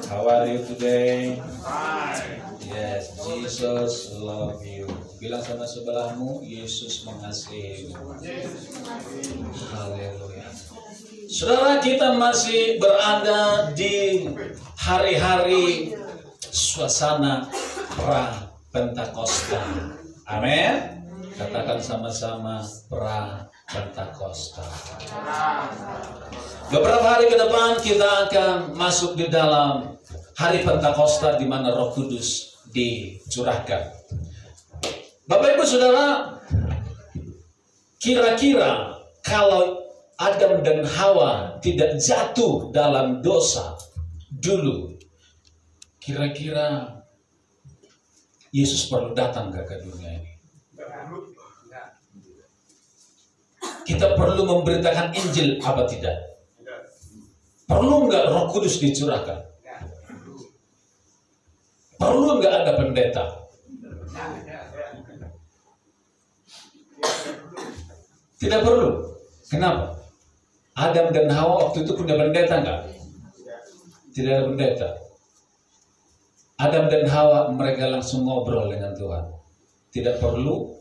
How are you today? Yes, Jesus love you. Bilang sama sebelahmu, Yesus mengasihimu. Haleluya. Saudara, kita masih berada di hari-hari suasana pra Pentakosta. Amin. Katakan sama-sama pra Pentakosta. Beberapa hari ke depan kita akan masuk di dalam hari Pentakosta di mana Roh Kudus dicurahkan. Bapak Ibu Saudara, kira-kira kalau Adam dan Hawa tidak jatuh dalam dosa dulu, kira-kira Yesus perlu datang ke dunia ini? Kita perlu memberitakan Injil apa tidak? Perlu nggak Roh Kudus dicurahkan? Perlu nggak ada pendeta? Tidak perlu. Kenapa? Adam dan Hawa waktu itu punya pendeta nggak? Tidak ada pendeta. Adam dan Hawa mereka langsung ngobrol dengan Tuhan. Tidak perlu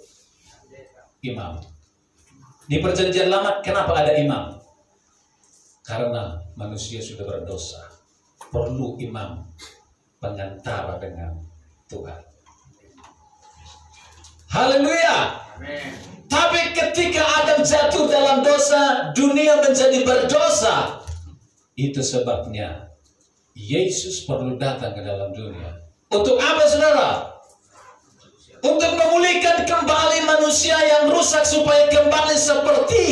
imam. Di perjanjian lama kenapa ada imam? Karena manusia sudah berdosa. Perlu imam pengantara dengan Tuhan. Haleluya. Amin. Tapi ketika Adam jatuh dalam dosa, dunia menjadi berdosa. Itu sebabnya Yesus perlu datang ke dalam dunia. Untuk apa, saudara? Untuk memulihkan kembali manusia yang rusak supaya kembali seperti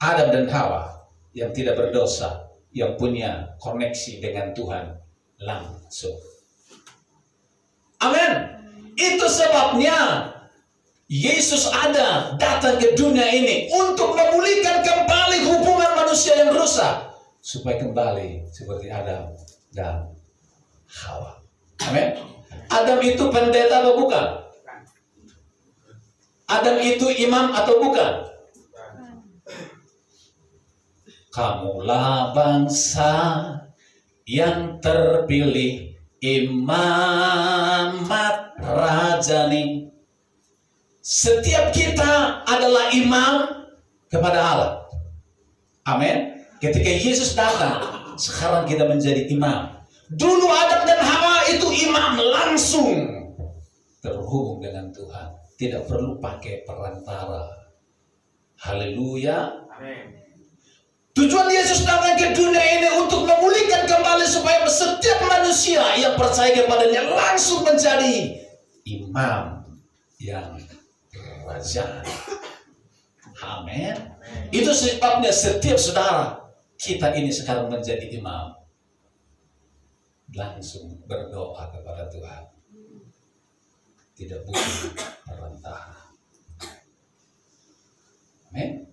Adam dan Hawa yang tidak berdosa, yang punya koneksi dengan Tuhan langsung. Amin. Itu sebabnya Yesus ada datang ke dunia ini untuk memulihkan kembali hubungan manusia yang rusak supaya kembali seperti Adam dan Hawa. Amin. Adam itu pendeta atau bukan? Adam itu imam atau bukan? Kamulah bangsa yang terpilih, imamat rajani. Setiap kita adalah imam kepada Allah. Amin. Ketika Yesus datang, sekarang kita menjadi imam. Dulu Adam dan Hawa itu imam langsung terhubung dengan Tuhan. Tidak perlu pakai perantara. Haleluya. Amin. Tujuan Yesus datang ke dunia ini untuk memulihkan kembali supaya setiap manusia yang percaya kepadanya langsung menjadi imam yang raja. Amin. Itu sebabnya setiap saudara kita ini sekarang menjadi imam. Langsung berdoa kepada Tuhan. Tidak butuh perantara. Amin.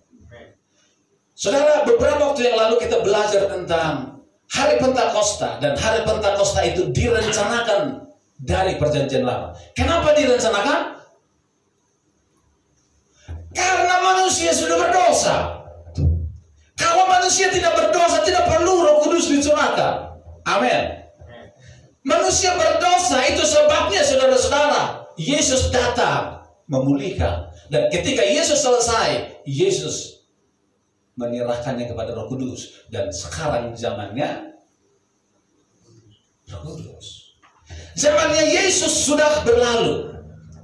Saudara, beberapa waktu yang lalu kita belajar tentang hari Pentakosta. Dan hari Pentakosta itu direncanakan dari perjanjian lama. Kenapa direncanakan? Karena manusia sudah berdosa. Kalau manusia tidak berdosa, tidak perlu Roh Kudus dicurahkan. Amin. Manusia berdosa, itu sebabnya saudara-saudara, Yesus datang memulihkan. Dan ketika Yesus selesai, Yesus menyerahkannya kepada Roh Kudus. Dan sekarang zamannya Roh Kudus. Zamannya Yesus sudah berlalu.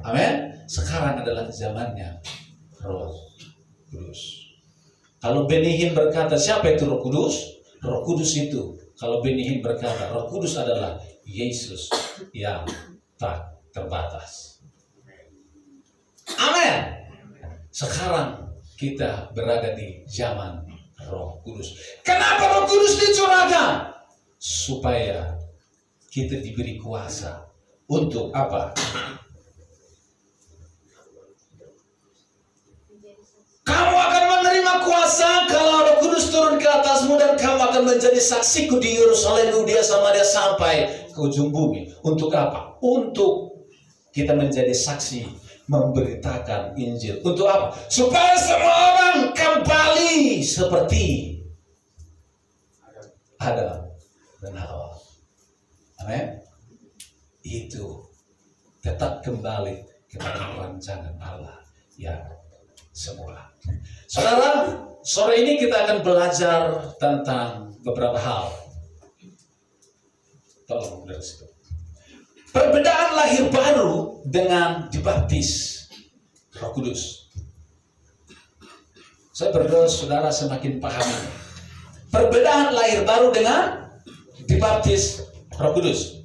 Amin. Sekarang adalah zamannya Roh Kudus. Kalau Benny Hinn berkata, siapa itu Roh Kudus? Roh Kudus itu, kalau Benny Hinn berkata, Roh Kudus adalah Yesus yang tak terbatas. Amin. Sekarang kita berada di zaman Roh Kudus. Kenapa Roh Kudus dicurahkan? Supaya kita diberi kuasa. Untuk apa? Kamu akan menerima kuasa kalau Roh Kudus turun ke atasmu, dan kamu akan menjadi saksiku di Yerusalem, Yudea, Samaria, sampai ke ujung bumi. Untuk apa? Untuk kita menjadi saksi, memberitakan Injil. Untuk apa? Supaya semua orang kembali seperti Adam dan Hawa. Amin. Itu tetap kembali kepada rancangan Allah yang semula. Saudara, sore ini kita akan belajar tentang beberapa hal. Tolong dari situ. Perbedaan lahir baru dengan dibaptis Roh Kudus. Saya berdoa saudara semakin paham ini. Perbedaan lahir baru dengan dibaptis Roh Kudus.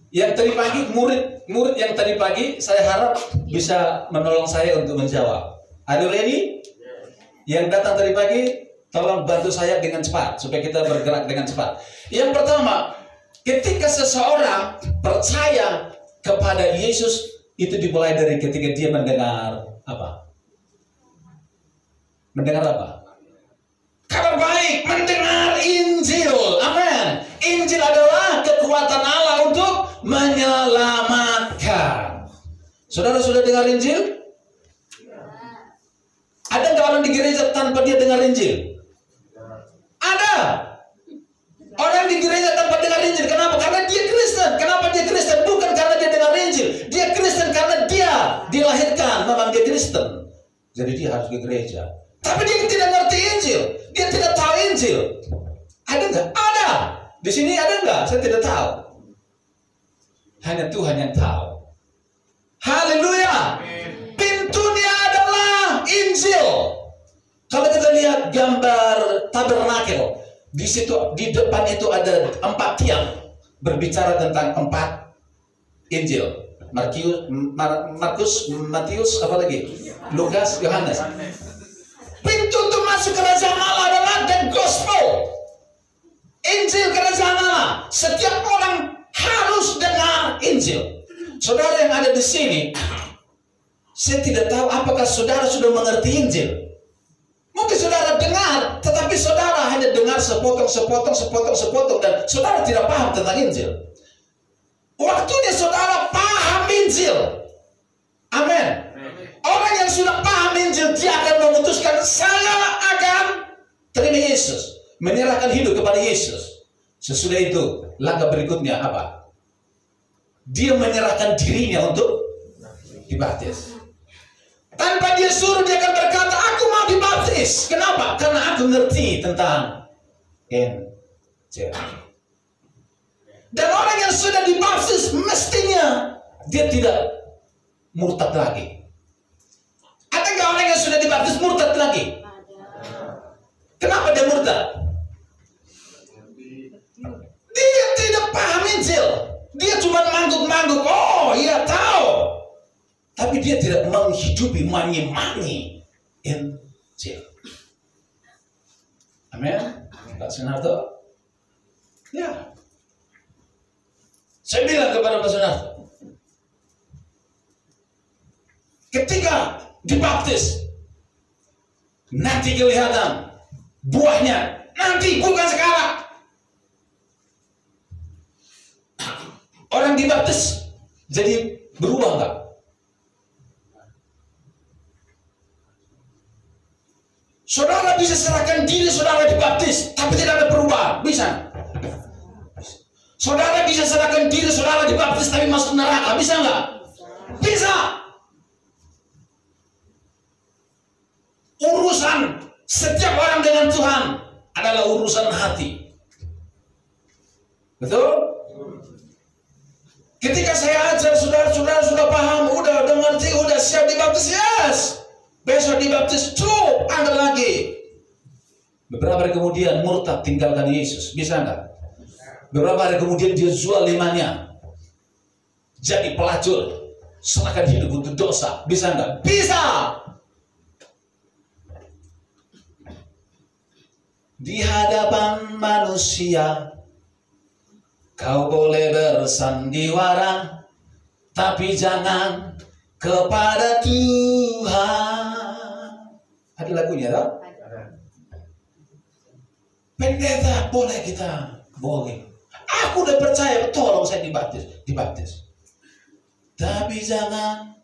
Yang tadi pagi, murid yang tadi pagi, saya harap bisa menolong saya untuk menjawab. Are you ready? Yang datang tadi pagi, tolong bantu saya dengan cepat, supaya kita bergerak dengan cepat. Yang pertama, ketika seseorang percaya kepada Yesus, itu dimulai dari ketika dia mendengar apa? Mendengar apa? Kabar baik, mendengar Injil. Amin. Injil adalah kekuatan Allah untuk menyelamatkan. Saudara sudah dengar Injil? Ada nggak orang di gereja tanpa dia dengar Injil? Ada. Orang di gereja tanpa dengar Injil. Kenapa? Karena dia Kristen. Kenapa dia Kristen? Bukan karena dia dengar Injil. Dia Kristen karena dia dilahirkan memang dia Kristen. Jadi dia harus ke gereja. Tapi dia tidak ngerti Injil. Dia tidak tahu Injil. Ada nggak? Ada. Di sini ada nggak? Saya tidak tahu. Hanya Tuhan yang tahu. Haleluya. Pintunya adalah Injil. Kalau kita lihat gambar tabernakel, di situ di depan itu ada 4 tiang berbicara tentang 4 Injil. Markus, Matius, apa lagi? Lukas, Yohanes. Pintu untuk masuk kerajaan Allah adalah the gospel. Injil kerajaan Allah. Setiap orang harus dengar Injil. Saudara yang ada di sini, saya tidak tahu apakah saudara sudah mengerti Injil. Mungkin saudara dengar, tetapi saudara hanya dengar sepotong, dan saudara tidak paham tentang Injil. Waktunya saudara paham Injil. Amin. Orang yang sudah paham Injil, dia akan memutuskan, saya akan terima Yesus, menyerahkan hidup kepada Yesus. Sesudah itu, langkah berikutnya apa? Dia menyerahkan dirinya untuk dibaptis. Tanpa dia suruh, dia akan berkata, aku mau dibaptis. Kenapa? Karena aku ngerti tentang Injil. Dan orang yang sudah dibaptis, mestinya dia tidak murtad lagi. Ada nggak orang yang sudah dibaptis murtad lagi? Kenapa dia murtad? Dia tidak paham Injil. Dia cuma mangguk-mangguk. Oh iya tahu. Tapi dia tidak menghidupi, menyimani Injil. Amin. Pak Sunarto. Ya. Saya bilang kepada Pak Sunarto, ketika dibaptis, nanti kelihatan buahnya. Nanti, bukan sekarang. Orang dibaptis jadi berubah enggak? Saudara bisa serahkan diri saudara dibaptis, tapi tidak ada perubahan. Bisa? Saudara bisa serahkan diri saudara dibaptis, tapi masuk neraka. Bisa enggak? Bisa. Urusan setiap orang dengan Tuhan adalah urusan hati. Betul? Ketika saya ajar, saudara-saudara sudah paham, udah ngerti, udah siap dibaptis, yes. Besok dibaptis, ada lagi. Beberapa hari kemudian murtad, tinggalkan Yesus. Bisa enggak? Beberapa hari kemudian dia jual imannya, jadi pelacur, serahkan hidup untuk dosa. Bisa enggak? Bisa. Di hadapan manusia kau boleh bersandiwara, tapi jangan kepada Tuhan. Ada lagunya tau? Pendeta boleh kita bohongin. Aku udah percaya, tolong saya dibaptis. Tapi jangan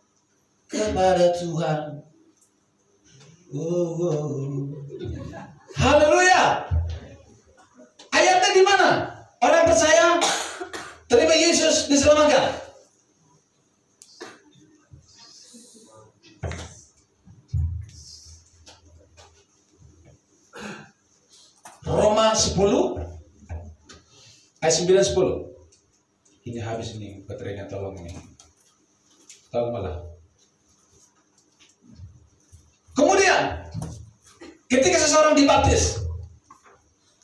kepada Tuhan. Haleluya. Roma 10 ayat 9-10. Ini habis ini baterainya, tolong ini. Tolong malah. Kemudian ketika seseorang dibaptis,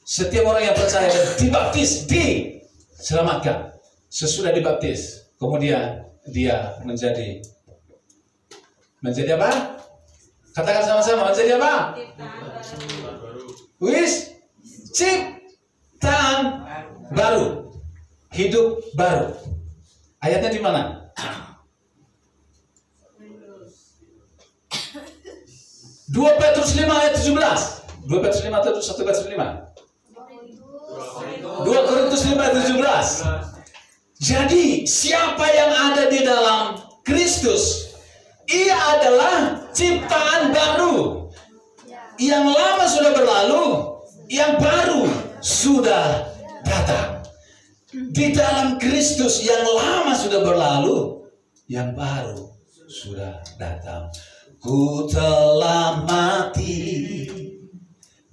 setiap orang yang percaya dibaptis diselamatkan. Sesudah dibaptis, kemudian dia menjadi apa? Katakan sama-sama, menjadi apa? Wis ciptaan baru, hidup baru. Ayatnya di mana? 2 Petrus 5 ayat 17. 2 Petrus 5 atau 1 Petrus 5? 2 Korintus 5 ayat 17. Jadi siapa yang ada di dalam Kristus, ia adalah ciptaan baru. Yang lama sudah berlalu, yang baru sudah datang. Di dalam Kristus yang lama sudah berlalu, yang baru sudah datang. Ku telah mati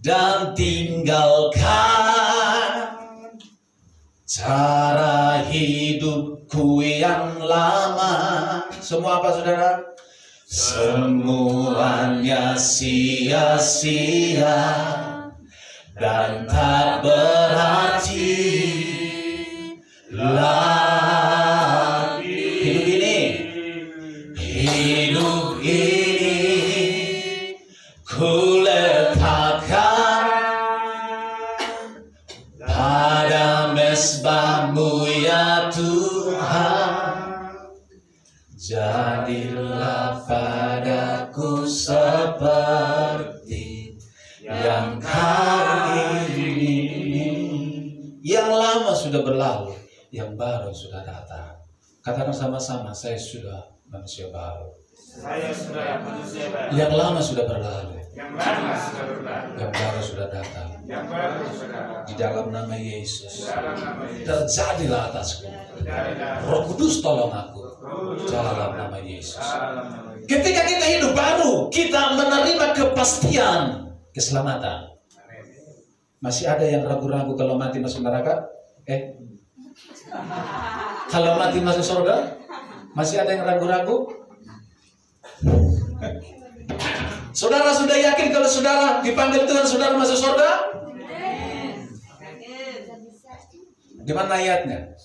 dan tinggalkan cara hidupku yang lama. Semua apa, saudara? Semuanya sia-sia dan tak berarti lagi. Hidup ini ku letakkan pada mezbahmu ya Tuhan. Jadilah padaku seperti yang kali ini. Yang lama sudah berlalu, yang baru sudah datang. Katakan sama-sama, saya sudah manusia baru. Saya sudah manusia baru. Yang lama sudah berlalu, Yang lama sudah berlalu. yang baru sudah datang. Yang baru sudah datang. Di dalam nama Yesus, Dalam nama Yesus. terjadilah atasku. Terjadilah. Roh Kudus tolong aku. Dalam nama Yesus. Dalam nama Yesus. Ketika kita hidup baru, kita menerima kepastian keselamatan. Masih ada yang ragu-ragu kalau mati masuk neraka? Kalau mati masuk surga? Masih ada yang ragu-ragu? Saudara sudah yakin kalau saudara dipanggil Tuhan, saudara masuk surga? Di mana ayatnya?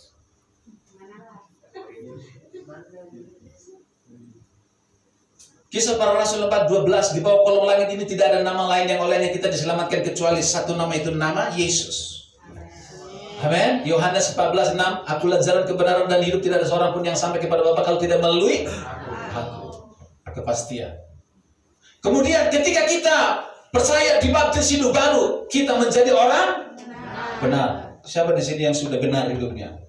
Kisah Para Rasul 4:12, di bawah kolong langit ini tidak ada nama lain yang olehnya kita diselamatkan kecuali satu nama, itu nama Yesus. Amin. Yohanes 14:6, akulah jalan kebenaran dan hidup, tidak ada seorang pun yang sampai kepada Bapa kalau tidak melalui aku. Kepastian. Kemudian ketika kita percaya dibaptis hidup baru, kita menjadi orang benar. Siapa di sini yang sudah benar hidupnya?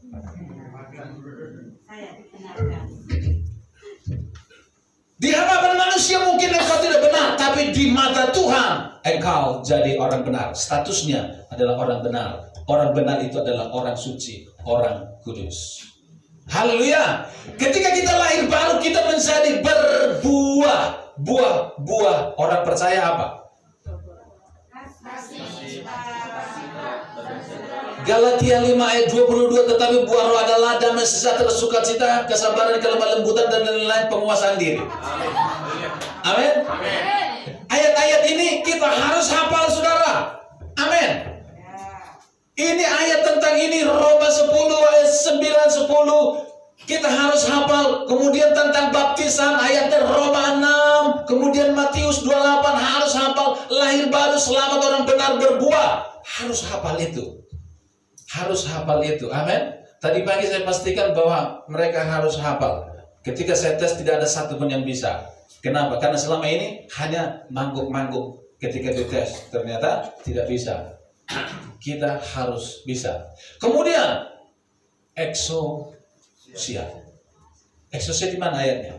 Di hadapan manusia mungkin engkau tidak benar, tapi di mata Tuhan engkau jadi orang benar. Statusnya adalah orang benar. Orang benar itu adalah orang suci, orang kudus. Haleluya. Ketika kita lahir baru, kita menjadi berbuah. Buah. Orang percaya apa? Galatia 5 ayat 22, tetapi buah roh adalah damai, sejahtera, sukacita, kesabaran, kelemah lembutan, dan lain-lain, penguasaan diri. Amin. Ayat-ayat ini kita harus hafal, saudara. Amin. Ini ayat tentang ini, Roma 10 ayat 9-10. Kita harus hafal. Kemudian tentang baptisan, ayatnya Roma 6. Kemudian Matius 28 harus hafal. Lahir baru, selamat, orang benar, berbuah. Harus hafal itu. Harus hafal itu. Amin. Tadi pagi saya pastikan bahwa mereka harus hafal. Ketika saya tes tidak ada satu pun yang bisa. Kenapa? Karena selama ini hanya mangguk-mangguk ketika dites. Ternyata tidak bisa. Kita harus bisa. Kemudian eksosia. Eksosia di mana ayatnya?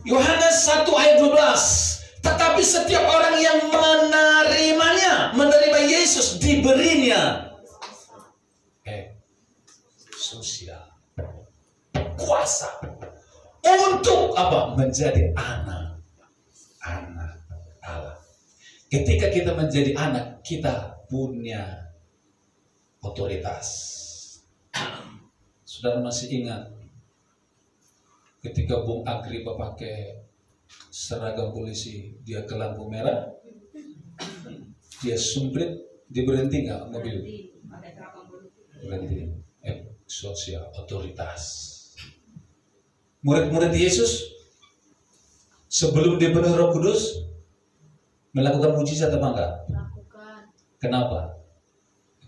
Yohanes 1 ayat 12. Tetapi setiap orang yang menerima Yesus, diberinya eksosia, kuasa untuk apa? Menjadi anak Allah. Ketika kita menjadi anak, kita punya otoritas. Saudara masih ingat ketika Bung Agripa pakai seragam polisi, dia ke lampu merah, dia sumprit, dia berhenti nggak mobil? Berhenti. Sosial otoritas. Murid-murid Yesus sebelum dipenuhi Roh Kudus melakukan mujizat apa enggak? Lakukan. Kenapa?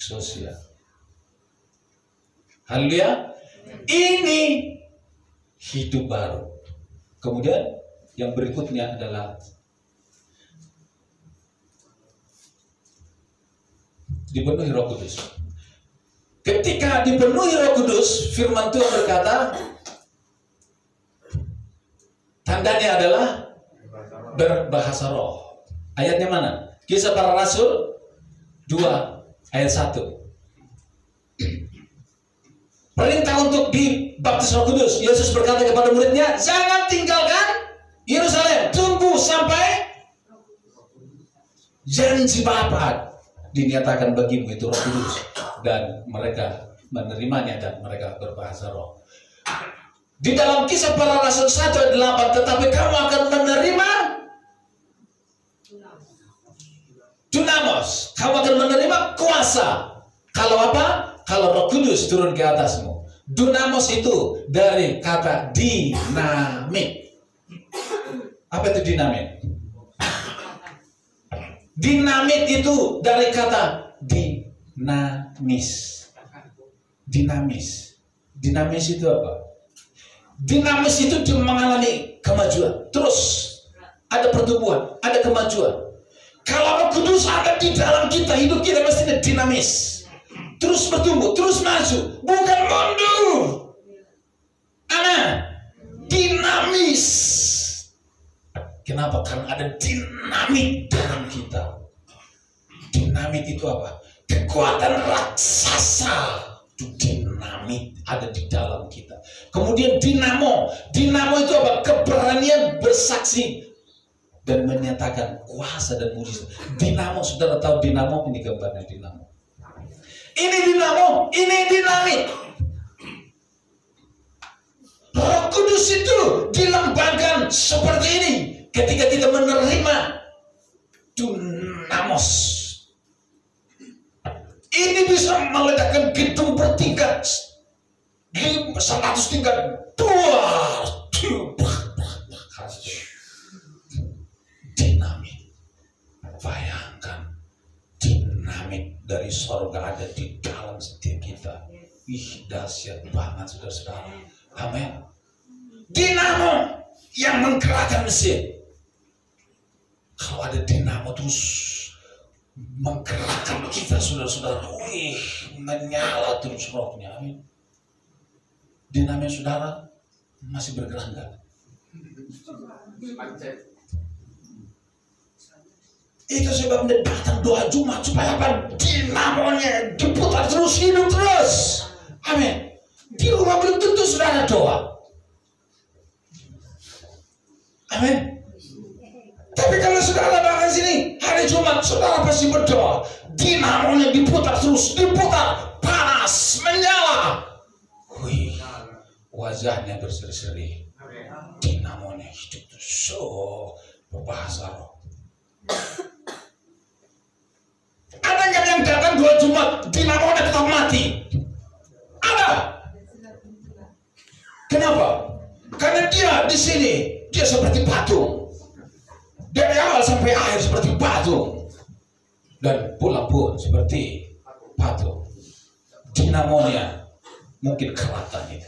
Sosial. Haleluya. Ini hidup baru. Kemudian yang berikutnya adalah dipenuhi Roh Kudus. Ketika dipenuhi Roh Kudus, firman Tuhan berkata, tandanya adalah berbahasa roh. Ayatnya mana? Kisah Para Rasul 2 ayat 1. Perintah untuk dibaptis Roh Kudus. Yesus berkata kepada muridnya, jangan tinggalkan Yerusalem, tunggu sampai janji Bapa dinyatakan bagimu, itu Roh Kudus, dan mereka menerimanya dan mereka berbahasa roh. Di dalam Kisah Para Rasul 1 ayat 8, tetapi kamu akan menerima Dunamos, kamu akan menerima kuasa. Kalau apa? Kalau Roh Kudus turun ke atasmu. Dunamos itu dari kata dinamit. Apa itu dinamit? Dinamit itu dari kata dinamis. Dinamis. Dinamis itu apa? Dinamis itu mengalami kemajuan. Terus ada pertumbuhan, ada kemajuan. Kalau Roh Kudus ada di dalam kita, hidup kita mestinya dinamis. Terus bertumbuh, terus maju, bukan mundur. Dinamis. Kenapa? Karena ada dinamit dalam kita. Dinamit itu apa? Kekuatan raksasa. Itu dinamit ada di dalam kita. Kemudian dinamo. Dinamo itu apa? Keberanian bersaksi dan menyatakan kuasa dan mujizat. Dinamo, saudara tahu dinamo, ini gambarnya dinamo. Ini dinamo, ini dinamit. Roh Kudus itu dilambangkan seperti ini. Ketika kita menerima Dunamos, ini bisa meledakkan gedung bertingkat 100 tingkat. Dinamit. Bayangkan dinamit dari sorga ada di dalam setiap kita. Ih, dahsyat banget saudara-saudara. Amin. Dinamo yang menggerakkan mesin. Kalau ada dinamo terus menggerakkan kita, saudara-saudara, wih, menyala terus rohnya. Amin. Dinamo saudara masih bergerak enggak? Itu sebabnya datang doa Jumat supaya apa? Dinamonya diputar terus, hidup terus. Amin. Di rumah belum tentu saudara doa. Amin. Tapi kalau saudara datang sini hari Jumat, saudara pasti berdoa. Dinamonya diputar terus, diputar, panas, menyala. Wih, wajahnya berseri-seri. Dinamonya hidup terus, berbahasa roh. Ada nggak yang datang 2 Jumat, dinamonya tetap mati? Ada. Kenapa? Karena dia di sini, dia seperti patung. Dari awal sampai akhir seperti patung, dan pulang pun seperti patung. Dinamonya mungkin keratan itu.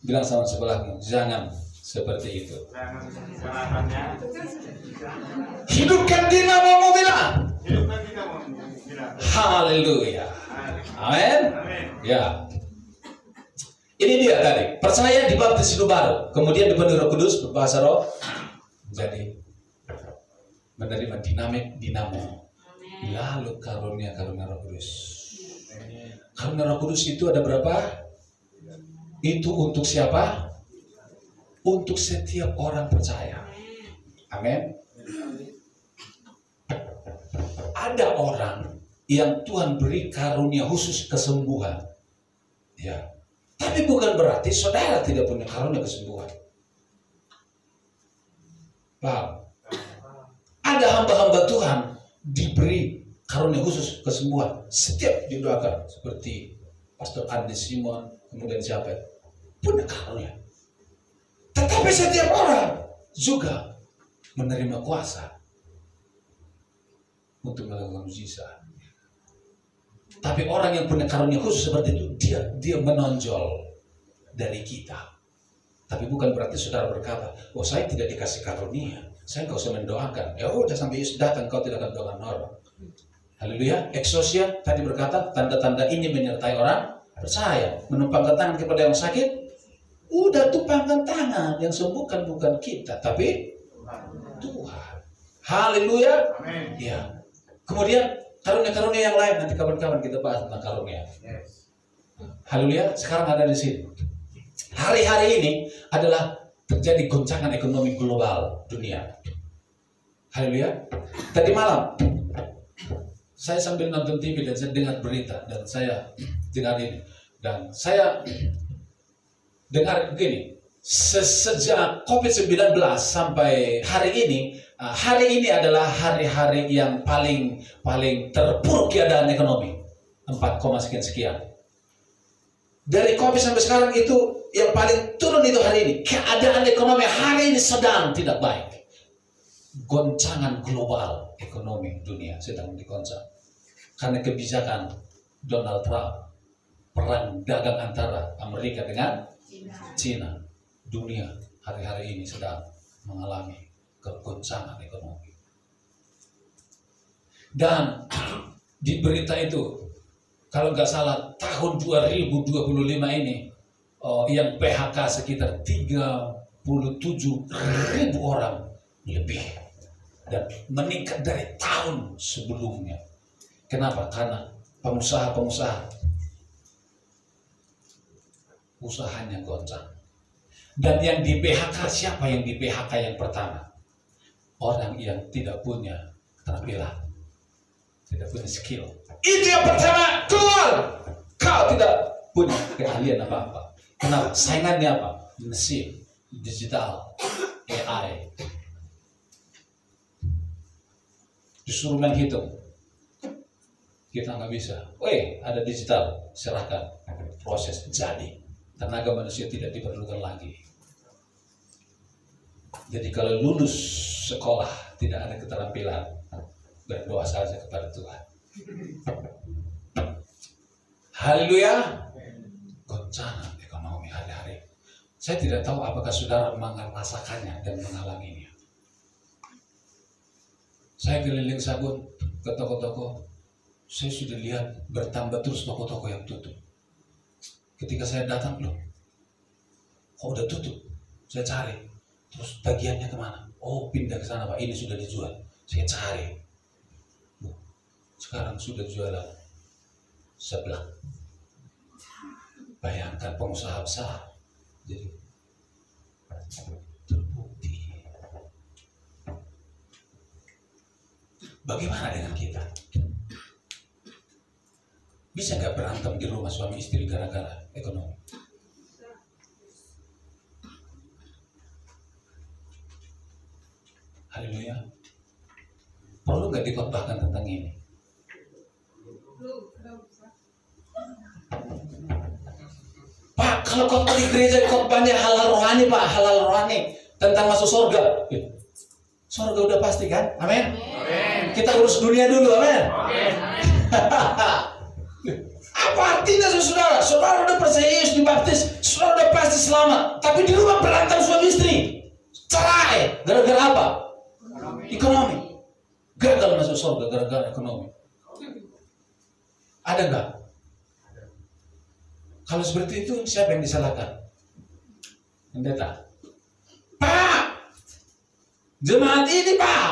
Bilang sama sebelahmu, jangan seperti itu. Hidupkan dinamomu, bilang. Haleluya. Amin. Ya. Ini dia tadi, percaya dibaptis hidup baru, kemudian dipenuhi Roh Kudus, berbahasa roh, jadi menerima dinamo. Lalu karunia Roh Kudus. Karunia Roh Kudus itu ada berapa? Itu untuk siapa? Untuk setiap orang percaya. Amin. ada orang yang Tuhan beri karunia khusus kesembuhan. Ya. Tapi bukan berarti saudara tidak punya karunia kesembuhan. Paham? Ada hamba-hamba Tuhan diberi karunia khusus kesembuhan. Setiap didoakan seperti Pastor Andi Simon, kemudian siapa? Punya karunia. Tetapi setiap orang juga menerima kuasa untuk melakukan mujizat. Tapi orang yang punya karunia khusus seperti itu, dia menonjol dari kita. Tapi bukan berarti saudara berkata, oh saya tidak dikasih karunia, saya nggak usah mendoakan. Ya udah sampai Yesus datang, kau tidak akan doakan orang. Haleluya. Exousia tadi berkata, tanda-tanda ini menyertai orang percaya. Menumpangkan tangan kepada yang sakit, udah tumpangkan tangan. Yang sembuhkan bukan kita, tapi Tuhan. Haleluya. Amin. Ya. Kemudian karunia-karunia yang lain, nanti kawan-kawan kita bahas tentang karunia. Yes. Haleluya. Sekarang ada di sini. Hari-hari ini adalah terjadi goncangan ekonomi global dunia. Haleluya. Tadi malam saya sambil nonton TV dan saya dengar berita dan saya dengar ini dan saya dengar begini. Sejak COVID-19 sampai hari ini adalah hari-hari yang paling terpuruk keadaan ekonomi. 4, sekian. Dari COVID sampai sekarang itu yang paling turun itu hari ini. Keadaan ekonomi hari ini sedang tidak baik. Goncangan global ekonomi dunia sedang digoncang. Karena kebijakan Donald Trump. Perang dagang antara Amerika dengan Cina. Dunia hari-hari ini sedang mengalami kegoncangan ekonomi. Dan di berita itu, kalau nggak salah tahun 2025 ini yang PHK sekitar 37.000 orang lebih dan meningkat dari tahun sebelumnya. Kenapa? Karena pengusaha-pengusaha usahanya goncang. Dan yang di PHK, siapa yang di PHK yang pertama? Orang yang tidak punya keterampilan, tidak punya skill. Itu yang pertama, keluar. Kau tidak punya keahlian apa-apa. Kenapa? Saingannya apa? Mesin, digital, AI. Disuruh menghitung, kita nggak bisa. Weh, ada digital, serahkan, proses jadi. Tenaga manusia tidak diperlukan lagi. Jadi kalau lulus sekolah tidak ada keterampilan, berdoa saja kepada Tuhan. Haleluya. Goncangan ekonomi hari-hari. Saya tidak tahu apakah saudara merasakannya dan mengalaminya. Saya keliling sabun ke toko-toko, saya sudah lihat bertambah terus toko-toko yang tutup. Ketika saya datang, loh, kok udah tutup? Saya cari, terus bagiannya kemana? Oh, pindah ke sana Pak, ini sudah dijual. Saya cari, loh, sekarang sudah jualan sebelah. Bayangkan pengusaha besar, jadi terbukti. Bagaimana dengan kita? Bisa nggak berantem di rumah suami istri gara-gara ekonomi? Haleluya. Perlu nggak dikhotbahkan tentang ini? Pak, kalau khotbah di gereja khotbahnya halal rohani Pak, halal rohani tentang masuk surga. Surga udah pasti kan? Amin. Kita urus dunia dulu, amin. Apa artinya saudara? Saudara udah percaya Yesus dibaptis, saudara udah pasti selamat. Tapi di rumah berantem suami istri, cerai, gara-gara apa? Ekonomi. Gagal masuk surga gara-gara ekonomi. Ada nggak? Kalau seperti itu siapa yang disalahkan? Pendeta. Pak, jemaat ini Pak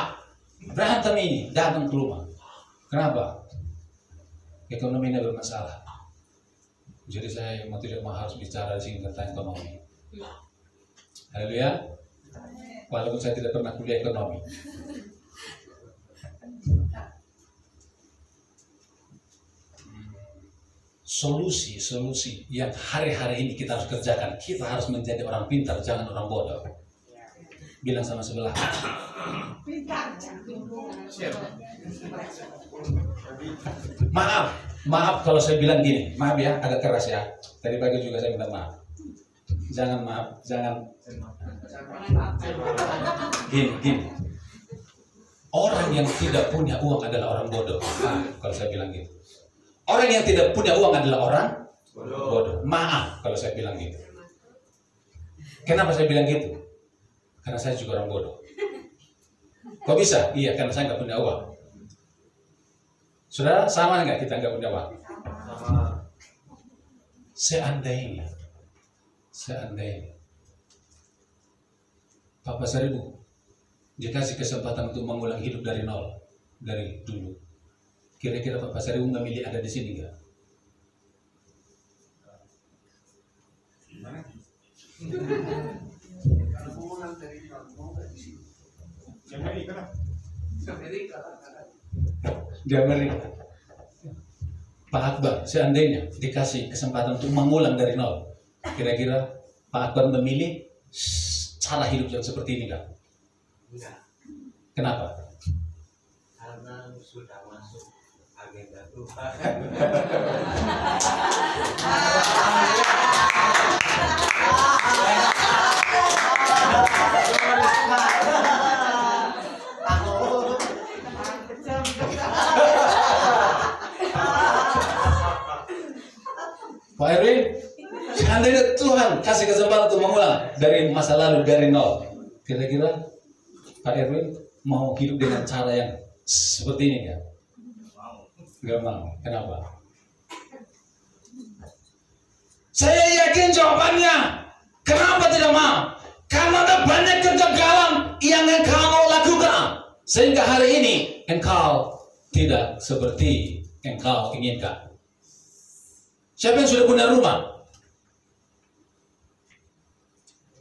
berantem ini datang ke rumah. Kenapa? Ekonominya bermasalah. Jadi saya mau tidak mau harus bicara di sini tentang ekonomi. Haleluya. Walaupun saya tidak pernah kuliah ekonomi. solusi yang hari-hari ini kita harus kerjakan. Kita harus menjadi orang pintar, jangan orang bodoh. Bilang sama sebelah. Maaf kalau saya bilang gini. Maaf ya, agak keras ya. Tadi pagi juga saya minta maaf. Jangan. Gini. Orang yang tidak punya uang adalah orang bodoh. Kalau saya bilang gitu. Orang yang tidak punya uang adalah orang bodoh. Maaf kalau saya bilang gitu. Kenapa saya bilang gitu? Karena saya juga orang bodoh. Kok bisa? Iya, karena saya nggak punya uang. Saudara, sama nggak kita nggak punya uang? Sama. Seandainya Papa Seribu dikasih kesempatan untuk mengulang hidup dari nol, dari dulu. Kira-kira Papa Seribu memilih ada di sini nggak? Di Amerika. Pak Akbar seandainya dikasih kesempatan untuk mengulang dari nol, kira-kira Pak Akbar memilih cara hidup yang seperti ini nggak? Enggak, Kenapa? karena sudah masuk agenda Tuhan. Pak Erwin, seandainya Tuhan kasih kesempatan untuk mengulang dari masa lalu, dari nol, kira-kira Pak Erwin mau hidup dengan cara yang seperti ini nggak? Nggak mau. Kenapa? Saya yakin jawabannya. Kenapa tidak mau? Karena ada banyak kegagalan yang engkau lakukan, sehingga hari ini engkau tidak seperti engkau inginkan. Siapa yang sudah punya rumah?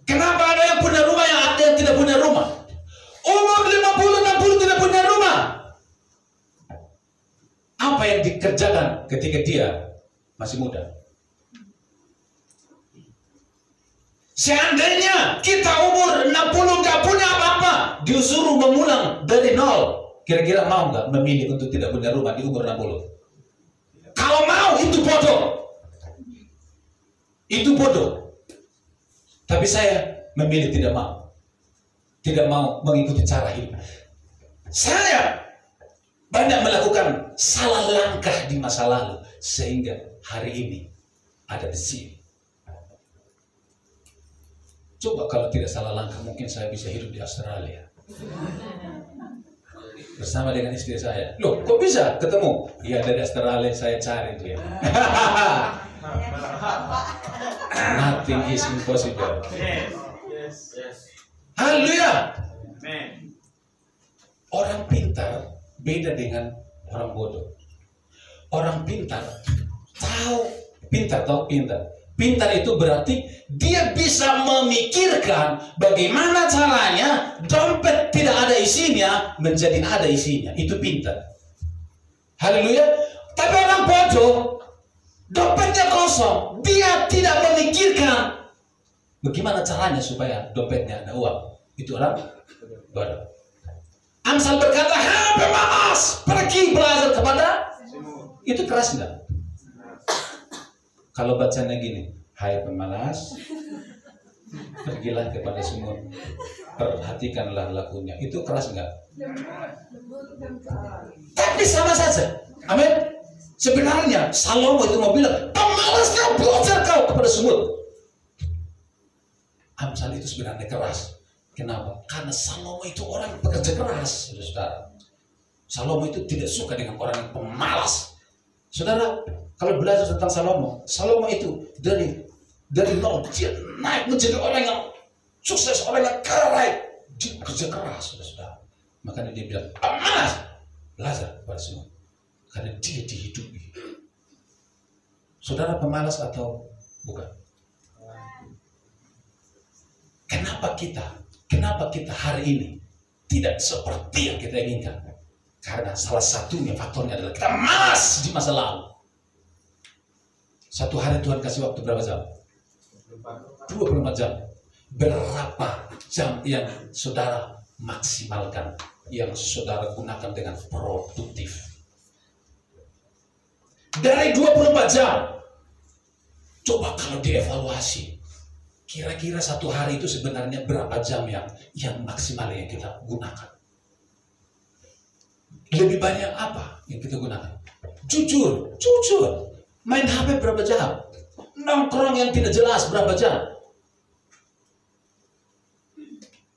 Kenapa ada yang punya rumah, yang ada yang tidak punya rumah? Umur 50-60 tidak punya rumah. Apa yang dikerjakan ketika dia masih muda? Seandainya kita umur 60 nggak punya apa-apa, disuruh mengulang dari nol, kira-kira mau nggak memilih untuk tidak punya rumah di umur 60? Kalau mau, itu bodoh. Itu bodoh. Tapi saya memilih tidak mau. Tidak mau mengikuti cara hidup. Saya banyak melakukan salah langkah di masa lalu, sehingga hari ini ada di sini. Coba kalau tidak salah langkah, mungkin saya bisa hidup di Australia bersama dengan istri saya. Loh, kok bisa ketemu? Iya, dari Australia saya cari dia. Nothing is impossible. Yes. Haleluya. Amen. Orang pintar beda dengan orang bodoh. Orang pintar tahu, pintar. Pintar itu berarti dia bisa memikirkan bagaimana caranya dompet tidak ada isinya menjadi ada isinya. Itu pintar. Haleluya. Tapi orang bodoh, dompetnya kosong, dia tidak memikirkan bagaimana caranya supaya dompetnya ada uang. Itu orang bodoh. Amsal berkata, "Hai pemalas, pergi belajar kepada." Itu keras enggak? Kalau bacanya gini, "Hai pemalas, pergilah kepada sumur, perhatikanlah lakunya." Itu keras enggak? Tapi sama saja. Amin. Sebenarnya Salomo itu mau bilang, "Pemalas kau, belajar kau kepada sumur." Amsal itu sebenarnya keras. Kenapa? Karena Salomo itu orang yang pekerja keras, saudara. Salomo itu tidak suka dengan orang yang pemalas. Saudara, kalau belajar tentang Salomo itu dari nol dia naik menjadi orang yang sukses, orang yang kaya. Dia kerja keras, saudara. Makanya dia bilang, "Pemalas, belajar kepada semua." Karena dia dihidupi. Saudara pemalas atau bukan? Kenapa kita hari ini tidak seperti yang kita inginkan? Karena salah satunya faktornya adalah kita malas di masa lalu. Satu hari Tuhan kasih waktu berapa jam? 24 jam. Berapa jam yang saudara maksimalkan, yang saudara gunakan dengan produktif? Dari 24 jam, coba kalau dievaluasi, kira-kira satu hari itu sebenarnya berapa jam yang maksimal yang kita gunakan? Lebih banyak apa yang kita gunakan? Jujur. Main HP berapa jam? Nongkrong yang tidak jelas berapa jam?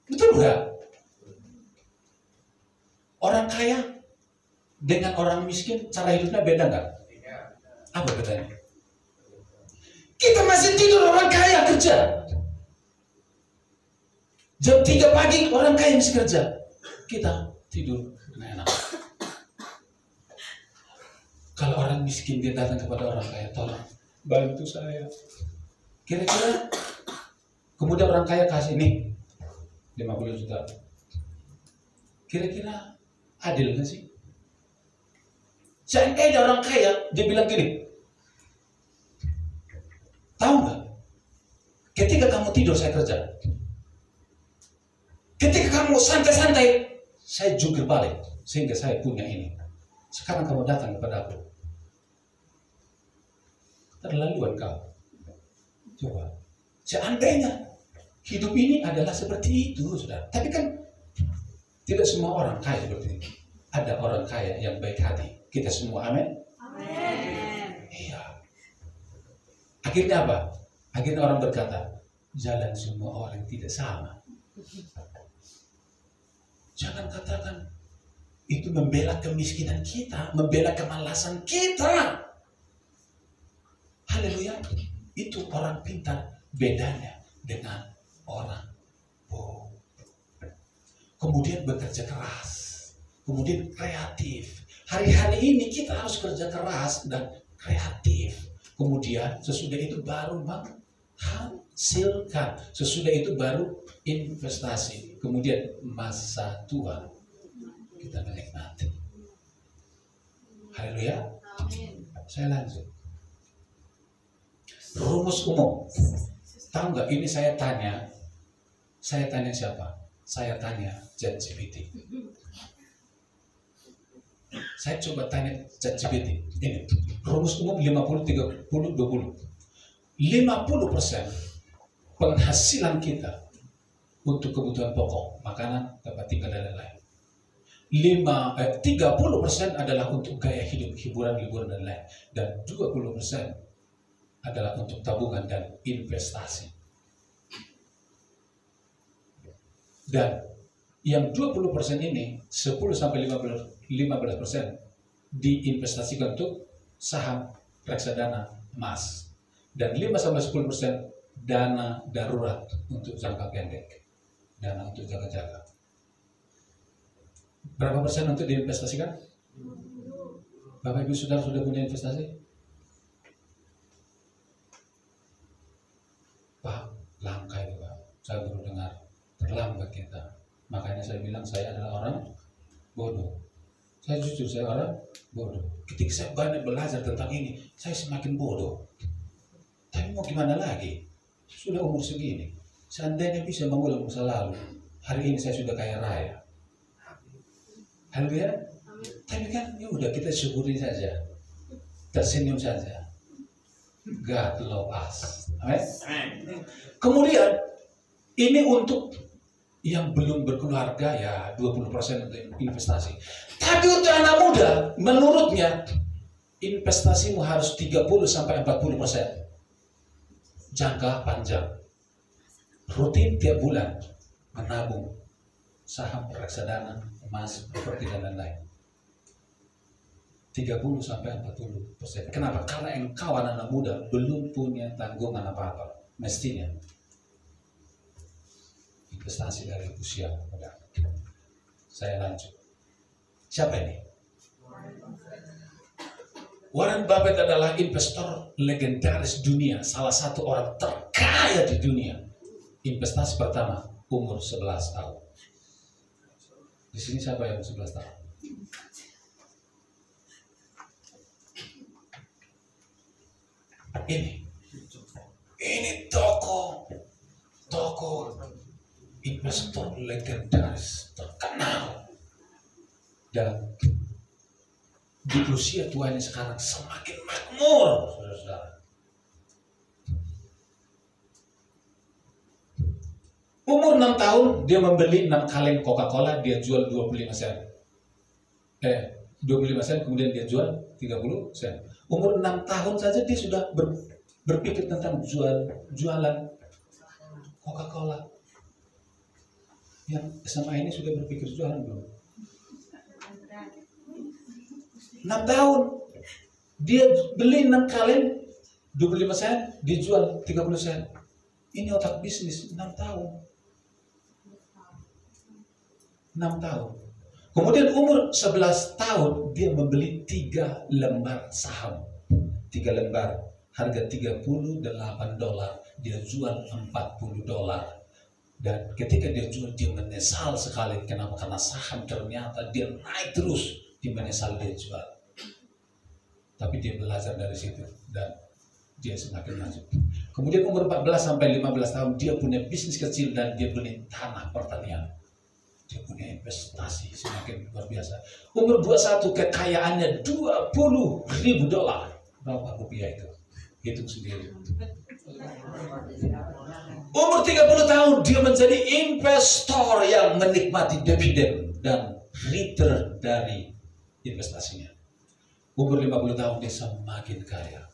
Betul nggak? Orang kaya dengan orang miskin cara hidupnya beda nggak? Apa bedanya? Kita masih tidur, orang kaya kerja. Jam 3 pagi orang kaya masih kerja. Kita tidur enak. Kalau orang miskin dia datang kepada orang kaya, tolong bantu saya. Kira-kira kemudian orang kaya kasih nih 50 juta. Kira-kira adil nggak sih? Seandainya orang kaya, dia bilang gini, tahu nggak? Ketika kamu tidur saya kerja. Ketika kamu santai-santai, saya jungkir balik sehingga saya punya ini. Sekarang kamu datang kepada aku. Terlaluan kau. Coba. Seandainya hidup ini adalah seperti itu, saudara. Tapi kan tidak semua orang kaya seperti ini. Ada orang kaya yang baik hati. Kita semua, amin? Amin. Iya. Akhirnya apa? Akhirnya orang berkata, jalan semua orang tidak sama. Jangan katakan itu membela kemiskinan kita, membela kemalasan kita. Haleluya. Itu orang pintar, bedanya dengan orang bodoh. Kemudian bekerja keras, kemudian kreatif. Hari-hari ini kita harus kerja keras dan kreatif. Kemudian sesudah itu baru menghasilkan. Sesudah itu baru investasi. Kemudian masa tua kita menikmati. Haleluya. Saya lanjut. Rumus umum. Tahu nggak? Ini saya tanya siapa? Saya tanya ChatGPT. Saya coba tanya ChatGPT. Ini rumus umum 50-30-20. 50% penghasilan kita untuk kebutuhan pokok, makanan, tempat tinggal dan lain-lain. 30% adalah untuk gaya hidup, hiburan dan lain. Dan 20% adalah untuk tabungan dan investasi. Dan yang 20% ini 10-15% diinvestasikan untuk saham, reksadana, emas. Dan 5-10% dana darurat untuk jangka pendek. Dana untuk jaga-jaga. Berapa persen untuk diinvestasikan? Bapak Ibu Saudara sudah punya investasi? Pak, langka itu Pak. Saya baru dengar. Terlambat kita. Makanya saya bilang saya adalah orang bodoh. Saya jujur, saya orang bodoh. Ketika saya banyak belajar tentang ini, saya semakin bodoh. Tapi mau gimana lagi? Sudah umur segini. Seandainya bisa mengulang masa lalu, hari ini saya sudah kaya raya. Haleluya. Tapi kan ya udah, kita syukuri saja. Tersenyum saja. God love us. Amin. Kemudian ini untuk yang belum berkeluarga ya 20% untuk investasi. Tapi untuk anak muda, menurutnya investasimu harus 30-40% jangka panjang. Rutin tiap bulan menabung saham, reksadana, emas, properti dan lain-lain. 30-40%. Kenapa? Karena engkau anak muda belum punya tanggungan apa-apa. Mestinya investasi dari usia muda. Saya lanjut. Siapa ini? Warren Buffett adalah investor legendaris dunia, salah satu orang terkaya di dunia. Investasi pertama umur 11 tahun. Di sini siapa yang 11 tahun? Ini toko investor legendaris terkenal, dan di usia tuanya sekarang semakin makmur, saudara-saudara. Umur 6 tahun dia membeli 6 kaleng Coca-Cola, dia jual 25 sen. 25 sen, kemudian dia jual 30 sen. Umur 6 tahun saja dia sudah berpikir tentang jualan Coca-Cola. Yang SMA ini sudah berpikir jualan belum? 6 tahun dia beli 6 kaleng 25 sen, dijual 30 sen. Ini otak bisnis. 6 tahun. Kemudian umur 11 tahun dia membeli 3 lembar saham. 3 lembar harga $38, dia jual $40. Dan ketika dia jual, dia menyesal sekali. Kenapa? Karena saham ternyata dia naik terus. Dia menyesal dia jual. Tapi dia belajar dari situ dan dia semakin maju. Kemudian umur 14 sampai 15 tahun dia punya bisnis kecil dan dia beli tanah pertanian. Dia punya investasi semakin luar biasa. Umur 21 kekayaannya $20.000. Berapa rupiah itu? Hitung sendiri. Umur 30 tahun dia menjadi investor yang menikmati dividen dan return dari investasinya. Umur 50 tahun dia semakin kaya.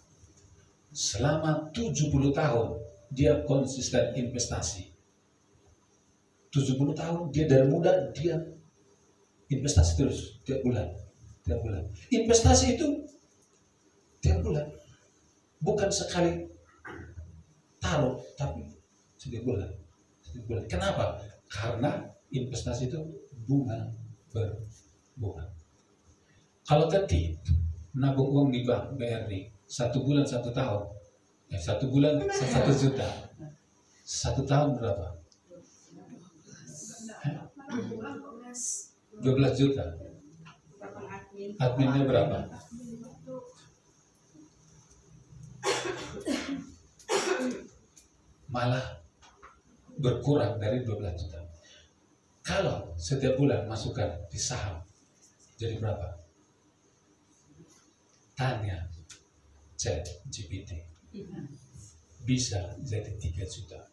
Selama 70 tahun dia konsisten investasi. 70 tahun dia dari muda dia investasi terus tiap bulan. Investasi itu tiap bulan. Bukan sekali taruh, tapi setiap bulan. Kenapa? Karena investasi itu bunga berbunga. Kalau tadi nabung uang di bank BRI 1 bulan 1 tahun, 1 bulan 1 juta, 1 tahun berapa? 12 juta. Adminnya berapa? Malah berkurang dari 12 juta. Kalau setiap bulan masukkan di saham, jadi berapa? Tanya ChatGPT. Bisa jadi 3 juta.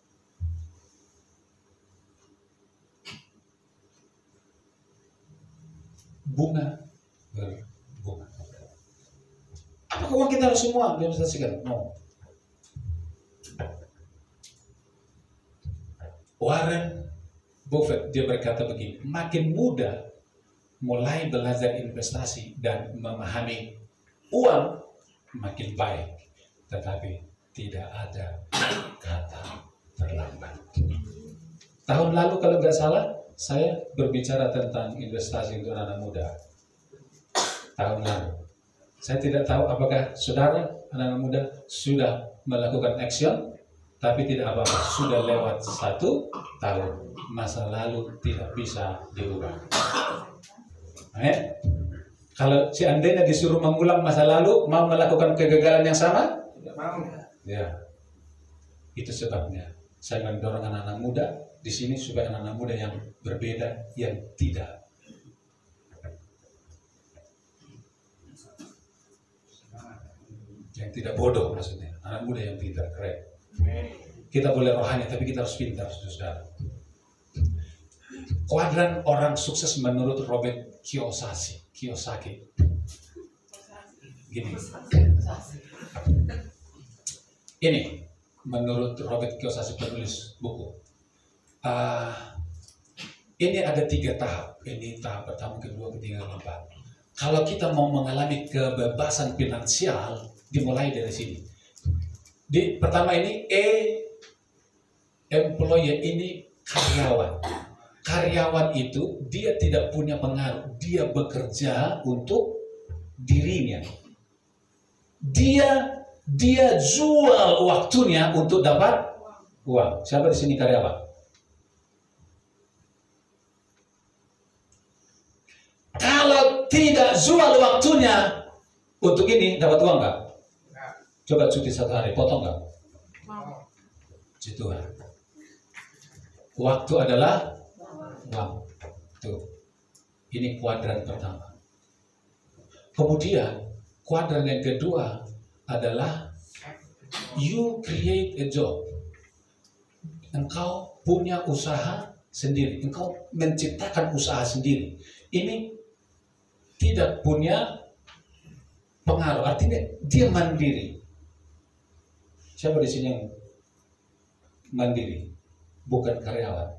Bunga berbunga. Apakah uang kita harus semua diinvestasikan? No. Warren Buffett dia berkata begini, makin muda mulai belajar investasi dan memahami uang makin baik, tetapi tidak ada kata terlambat. Tahun lalu kalau nggak salah saya berbicara tentang investasi untuk anak muda. Tahun lalu saya tidak tahu apakah saudara anak muda sudah melakukan action. Tapi tidak apa-apa, sudah lewat 1 tahun. Masa lalu tidak bisa diubah. Kalau seandainya disuruh mengulang masa lalu, mau melakukan kegagalan yang sama? Tidak mau. Ya, itu sebabnya saya mendorong anak-anak muda di sini supaya anak-anak muda yang berbeda, yang tidak bodoh maksudnya, anak muda yang pintar, keren. Kita boleh rohani, tapi kita harus pintar, saudara. Kuadran orang sukses menurut Robert Kiyosaki. Gini. Ini menurut Robert Kiyosaki, penulis buku. Ini ada 3 tahap. Ini tahap pertama, kedua, ketiga, keempat. Kalau kita mau mengalami kebebasan finansial, dimulai dari sini. Pertama ini employee, ini karyawan. Karyawan itu dia tidak punya pengaruh, dia bekerja untuk dirinya. Dia jual waktunya untuk dapat uang. Siapa di sini karyawan? Kalau tidak jual waktunya untuk ini, dapat uang nggak? Coba cuti 1 hari, potong nggak? Mau. Puji Tuhan. Waktu adalah uang. Tuh. Ini kuadran pertama. Kemudian kuadran yang kedua adalah you create a job. Engkau punya usaha sendiri. Engkau menciptakan usaha sendiri. Ini tidak punya pengaruh. Artinya dia mandiri. Siapa di sini yang mandiri? Bukan karyawan.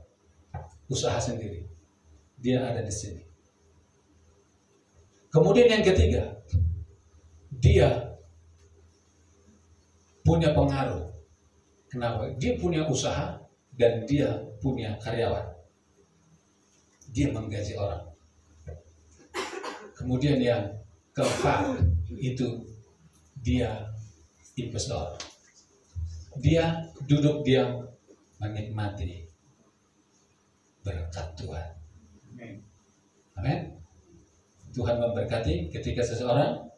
Usaha sendiri. Dia ada di sini. Kemudian yang ketiga, dia punya pengaruh. Kenapa? Dia punya usaha dan dia punya karyawan. Dia menggaji orang. Kemudian yang keempat itu dia investor. Dia duduk diam menikmati berkat Tuhan. Amin. Tuhan memberkati ketika seseorang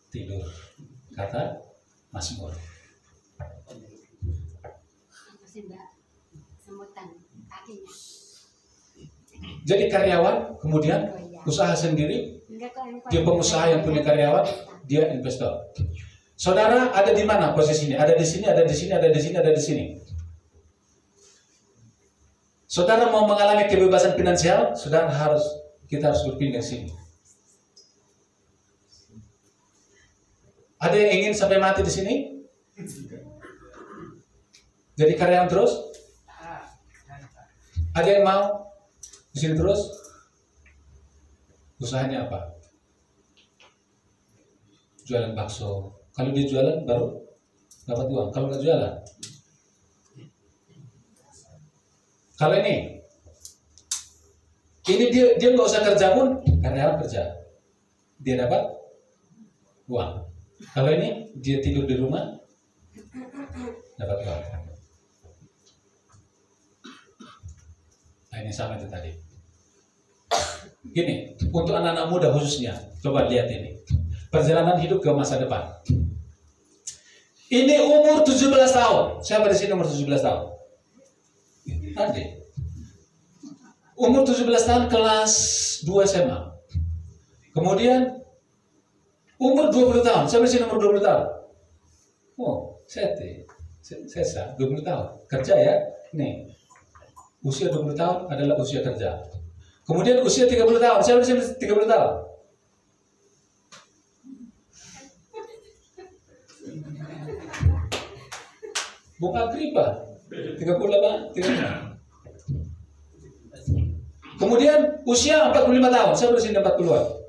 tidur. Kata Mazmur. Masih Mbak, semutan kakinya. Jadi karyawan, kemudian usaha sendiri, Enggak kok, ini dia pengusaha yang punya karyawan, dia investor. Saudara ada di mana posisinya? Ada di sini, ada di sini, ada di sini, ada di sini. Saudara mau mengalami kebebasan finansial, kita harus berpindah sini. Ada yang ingin sampai mati di sini? Jadi karyawan terus? Ada yang mau di sini terus? Usahanya apa? Jualan bakso. Kalau dia jualan baru dapat uang. Kalau nggak jualan, kalau ini dia nggak usah kerja pun karyawan kerja, dia dapat uang. Kalau ini dia tidur di rumah dapat uang. Nah, ini sama itu tadi. Gini, untuk anak-anak muda khususnya, coba lihat ini. Perjalanan hidup ke masa depan. Ini umur 17 tahun. Siapa di sini umur 17 tahun? Tadi. Umur 17 tahun kelas 2 SMA. Kemudian umur 20 tahun. Siapa di sini umur 20 tahun? Oh, saya 20 tahun. Kerja ya? Nih. Usia 20 tahun adalah usia kerja. Kemudian usia 30 tahun. Siapa di sini 30 tahun? Bukan Kripa 38, 36. Kemudian usia 45 tahun. Saya bersini 40-an.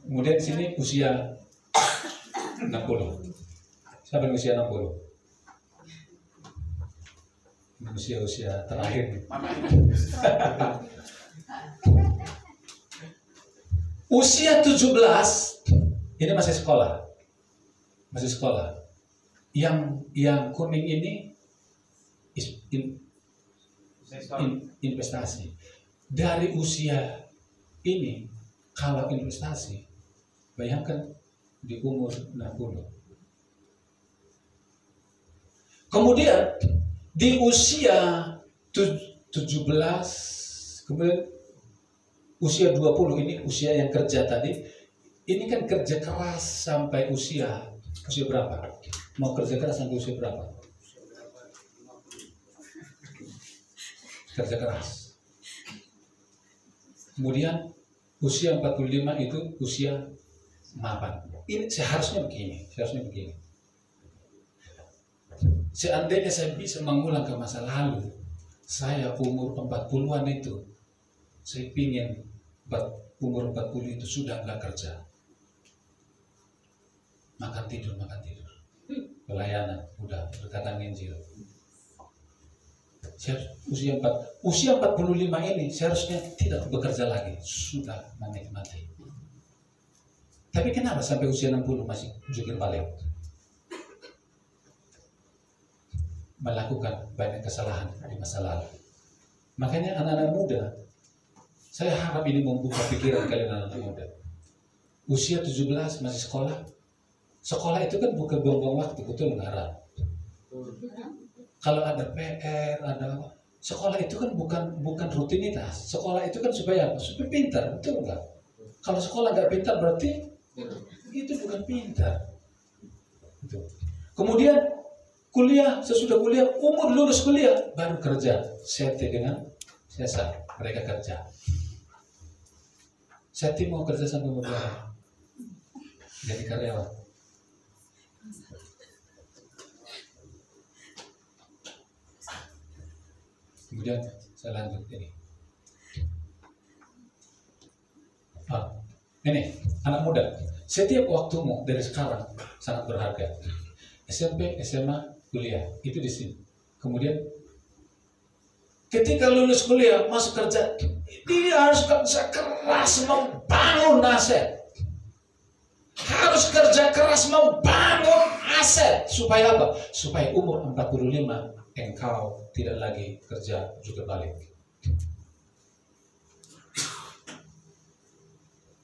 Kemudian di sini usia 60. Siapa yang usia 60? Usia terakhir. Usia 17 ini masih sekolah. Masih sekolah. Yang kuning ini investasi. Dari usia ini kalau investasi, bayangkan di umur 60. Kemudian di usia 17, kemudian usia 20 ini usia yang kerja tadi. Ini kan kerja keras sampai usia berapa? Mau kerja keras sampai usia berapa? Kerja keras. Kemudian usia 45 itu usia mapan. Ini seharusnya begini. Seandainya saya bisa mengulang ke masa lalu, saya umur 40-an itu, saya pingin umur 40 itu sudah nggak kerja. Makan tidur. Pelayanan, udah berkata Injil. Usia 45 ini seharusnya tidak bekerja lagi, sudah menikmati. Tapi kenapa sampai usia 60 masih jungkir balik? Melakukan banyak kesalahan di masa lalu. Makanya anak-anak muda, saya harap ini membuka pikiran kalian anak-anak muda. usia 17 masih sekolah. Sekolah itu kan bukan buang-buang waktu, betul nggak Ra? Kalau ada PR, ada apa? Sekolah itu kan bukan rutinitas. Sekolah itu kan supaya apa? Supaya pintar, betul nggak? Kalau sekolah nggak pintar berarti itu bukan pintar. Gitu. Kemudian kuliah, sesudah kuliah, umur lulus kuliah, baru kerja. Seti dengan Sesa, mereka kerja. Seti mau kerja sampai umur berapa? Jadi karyawan. Kemudian saya lanjut ini. Ini anak muda. Setiap waktumu dari sekarang sangat berharga. SMP, SMA, kuliah itu di sini. Kemudian ketika lulus kuliah masuk kerja, dia harus kerja keras membangun aset. Harus kerja keras membangun aset supaya apa? Supaya umur 45 engkau tidak lagi kerja juga balik.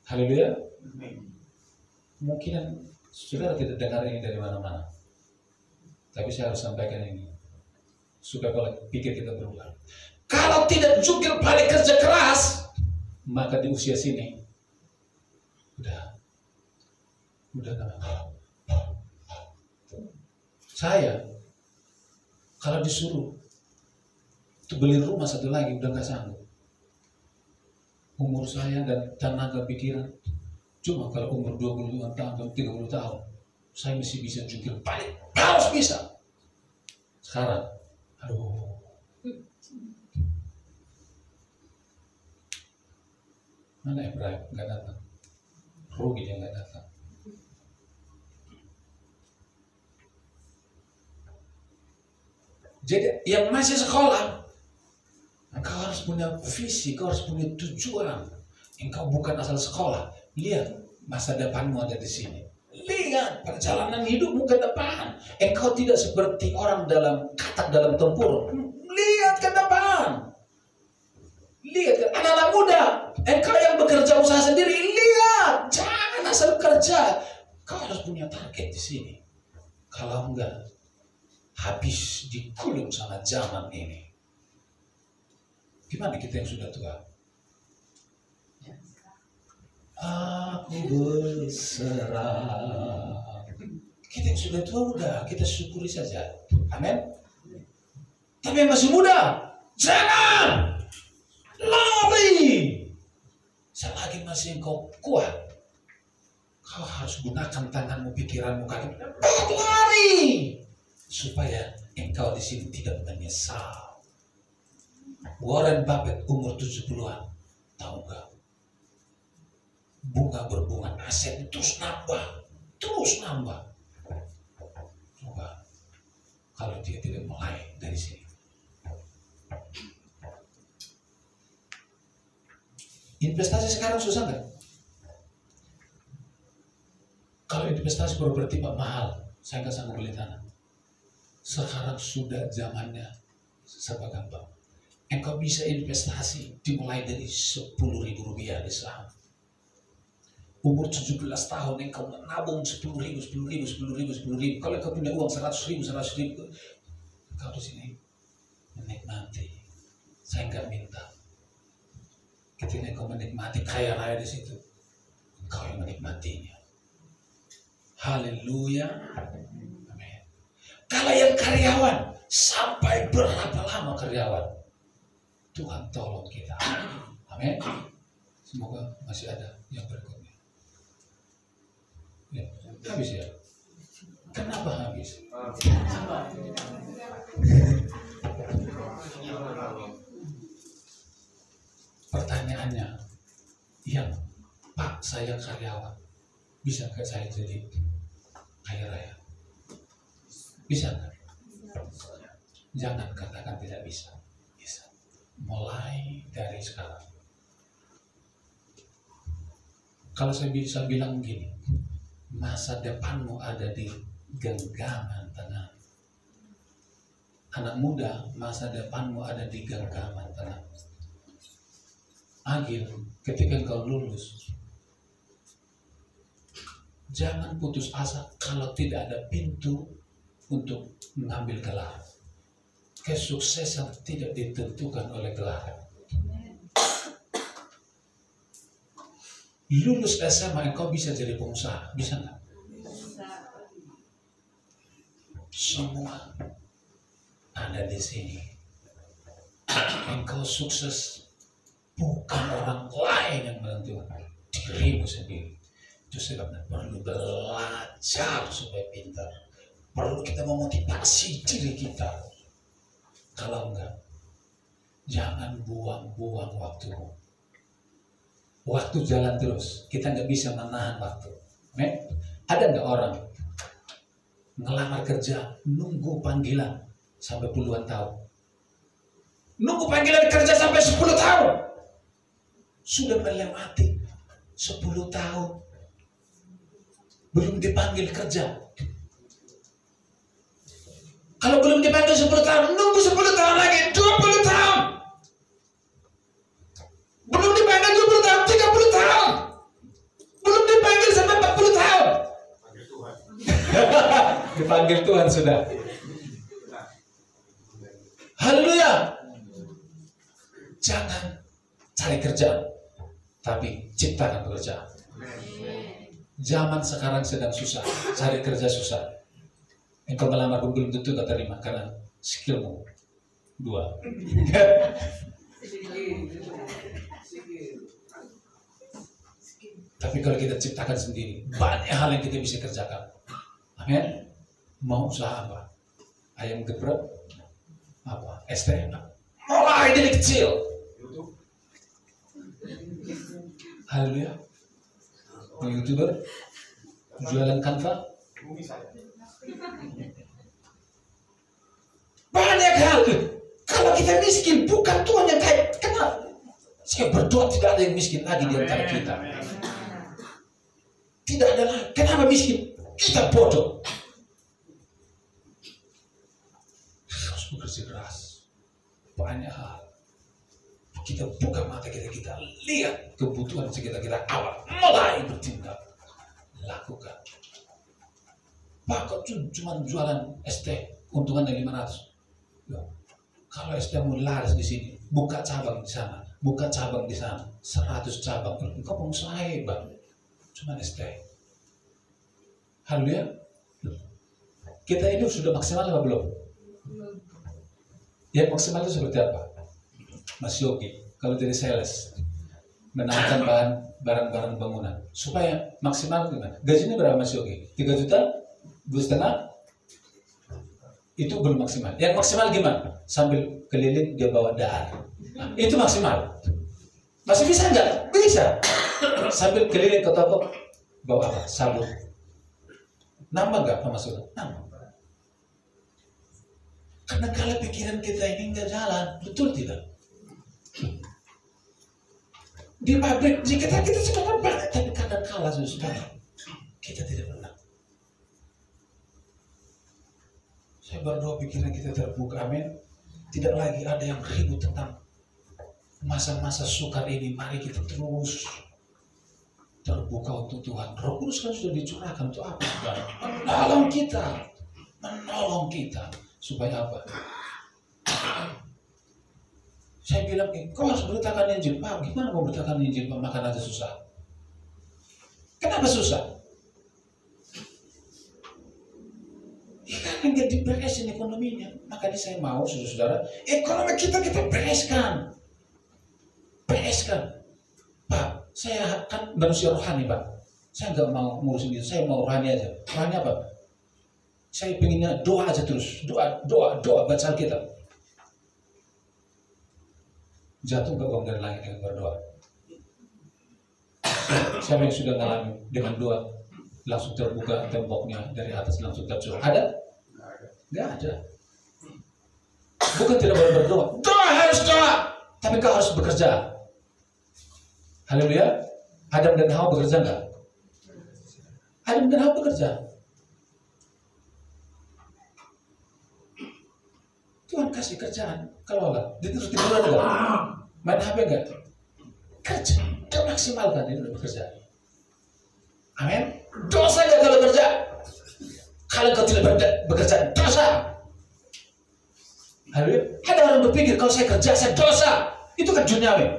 Haleluya. Mungkin saudara tidak dengar ini dari mana-mana, tapi saya harus sampaikan ini supaya kalau pikir kita berubah. Kalau tidak jungkir balik kerja keras, maka di usia sini udah saya kalau disuruh tuh beli rumah satu lagi udah nggak sanggup. Umur saya dan tenaga pikiran, cuma kalau umur 25 tahun atau 30 tahun saya masih bisa jungkir balik, harus bisa. Sekarang aduh, mana Ibrahim nggak datang, rugi dia nggak datang. Jadi yang masih sekolah, engkau harus punya visi, engkau harus punya tujuan. Engkau bukan asal sekolah. Lihat masa depanmu ada di sini. Lihat perjalanan hidupmu ke depan. Engkau tidak seperti orang dalam katak dalam tempur. Lihat ke depan. Lihat anak-anak muda. Engkau yang bekerja usaha sendiri. Lihat, jangan asal kerja. Kau harus punya target di sini. Kalau enggak, habis dikulung sama zaman ini. Gimana kita yang sudah tua? Aku berserah. Kita yang sudah tua udah, kita syukuri saja. Amin. Tapi yang masih muda, jangan lari. Selagi masih engkau kuat, kau harus gunakan tanganmu, pikiranmu, kakimu, lari. Supaya engkau di sini tidak menyesal. Warren Buffett umur 70-an, tahu nggak? Bunga berbunga, aset terus nambah. Coba kalau dia tidak mulai dari sini. Investasi sekarang susah nggak? Kalau investasi properti mahal, saya nggak sanggup beli tanah. Sekarang sudah zamannya serba gampang. Engkau bisa investasi dimulai dari Rp10.000 di saham. Umur 17 tahun engkau menabung 10.000. Kalau engkau punya uang 100.000, engkau di sini menikmati. Saya nggak minta. Ketika engkau menikmati kaya raya di situ, engkau yang menikmatinya. Haleluya. Kalau yang karyawan, sampai berapa lama karyawan? Tuhan tolong kita. Amin. Semoga masih ada yang berikutnya. Ya, habis ya? Kenapa habis? Pertanyaannya, yang Pak saya karyawan, bisa nggak saya jadi kaya raya? Bisa nggak? Jangan katakan tidak bisa. Bisa. Mulai dari sekarang. Kalau saya bisa bilang begini, masa depanmu ada di genggaman tangan. Anak muda, masa depanmu ada di genggaman tangan. Agil, ketika engkau lulus, Jangan putus asa kalau tidak ada pintu untuk mengambil gelar. Kesuksesan tidak ditentukan oleh gelar. Lulus SMA engkau bisa jadi pengusaha, bisa nggak? Semua ada di sini. Engkau sukses bukan orang lain yang menentukan, dirimu sendiri. Itu sebabnya perlu belajar supaya pintar. Perlu kita memotivasi diri kita. Kalau enggak, jangan buang-buang waktumu. Waktu jalan terus, kita nggak bisa menahan waktu. Ada nggak orang ngelamar kerja, nunggu panggilan sampai puluhan tahun? Nunggu panggilan kerja sampai 10 tahun. Sudah melewati 10 tahun. Belum dipanggil kerja. Kalau belum dipanggil 10 tahun, nunggu 10 tahun lagi, 20 tahun. Belum dipanggil 20 tahun, 30 tahun. Belum dipanggil sampai 40 tahun. Dipanggil Tuhan sudah. Haleluya. Jangan cari kerjaan, tapi ciptakan pekerjaan. Zaman sekarang sedang susah, cari kerja susah. Engkau melamar pun belum tentu tak terima karena skillmu 2. Tapi kalau kita ciptakan sendiri, banyak hal yang kita bisa kerjakan. Amin. Mau usaha apa? Ayam geprek? Apa? STM? Mulai dari kecil. Haleluya. Mau YouTuber? Jualan Canva? Banyak hal. Kalau kita miskin, bukan Tuhan yang kaya. Kenapa? Saya berdoa tidak ada yang miskin lagi di antara kita. Tidak ada lagi. Kenapa miskin? Kita bodoh. Harus bekerja keras. Banyak hal. Kita buka mata kita lihat kebutuhan sekitar kita awal. Mulai bertindak. Lakukan. Pak, kok cuma jualan ST, untungannya 500. Loh, kalau ST mau laris di sini, buka cabang di sana, buka cabang di sana, 100 cabang. Engkau pengusaha hebat. Cuma ST. Haleluya. Kita ini sudah maksimal apa belum? Ya maksimal itu seperti apa? Mas Yogi, kalau jadi sales, menawarkan barang-barang bangunan, supaya maksimal gimana? Gajinya berapa Mas Yogi? 3 juta? 2,5? Itu belum maksimal. Yang maksimal gimana? Sambil keliling dia bawa dahar. Nah, itu maksimal. Masih bisa nggak? Bisa. Sambil keliling ke toko bawa apa? Sabun. Nambah nggak pemasukan? Nambah. Karena kalau pikiran kita ini nggak jalan, betul tidak? Di pabrik, jika kita sebenarnya banyak, tapi kadang kalah sudah. Kita tidak menang. Saya berdoa pikiran kita terbuka, amin. Tidak lagi ada yang ribut tentang masa-masa sukar ini. Mari kita terus terbuka untuk Tuhan. Roh Kudus kan sudah dicurahkan untuk apa? Menolong kita. Supaya apa? Saya bilang, kau harus beritakan Injil. Pak, gimana mau beritakan Injil? Pak, makan aja susah. Kenapa susah? Ya kan nggak diberesin ekonominya. Makanya saya mau, saudara-saudara, ekonomi kita bereskan. Pak, saya kan manusia rohani, Pak. Saya nggak mau ngurusin itu. Saya mau rohani aja. Rohani apa? Saya pengennya doa aja terus. Doa, baca Alkitab. Jatuh nggak uang dari langit dengan berdoa? Siapa yang sudah ngalami dengan doa langsung terbuka temboknya dari atas langsung tercurah? Ada? Nggak ada. Bukan tidak boleh berdoa. Doa harus doa, tapi kau harus bekerja. Haleluya. Adam dan Hawa bekerja nggak? Adam dan Hawa bekerja. Tuhan kasih kerjaan, kelola. Terus tiduran nggak? Main HP nggak? Kerja, dia maksimalkan dia udah bekerja. Amin. Dosa nggak kalau kerja? Kalau kau tidak bekerja, dosa. Haleluya. Ada orang berpikir kalau saya kerja, saya dosa. Itu kan duniawi.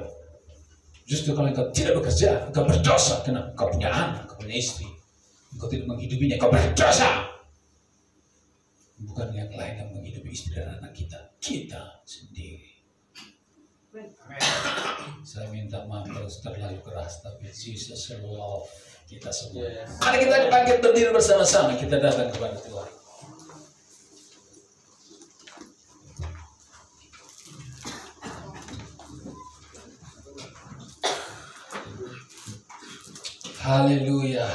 Justru kalau kau tidak bekerja, kau berdosa. Karena kau punya anak, kau punya istri. Kau tidak menghidupinya, kau berdosa. Bukan yang lain yang menghidupi istri dan anak kita. Kita sendiri. Saya minta maaf kalau terlalu keras, tapi Jesus love kita semua. Mari kita bangkit berdiri bersama-sama, kita datang kepada Tuhan. Haleluya.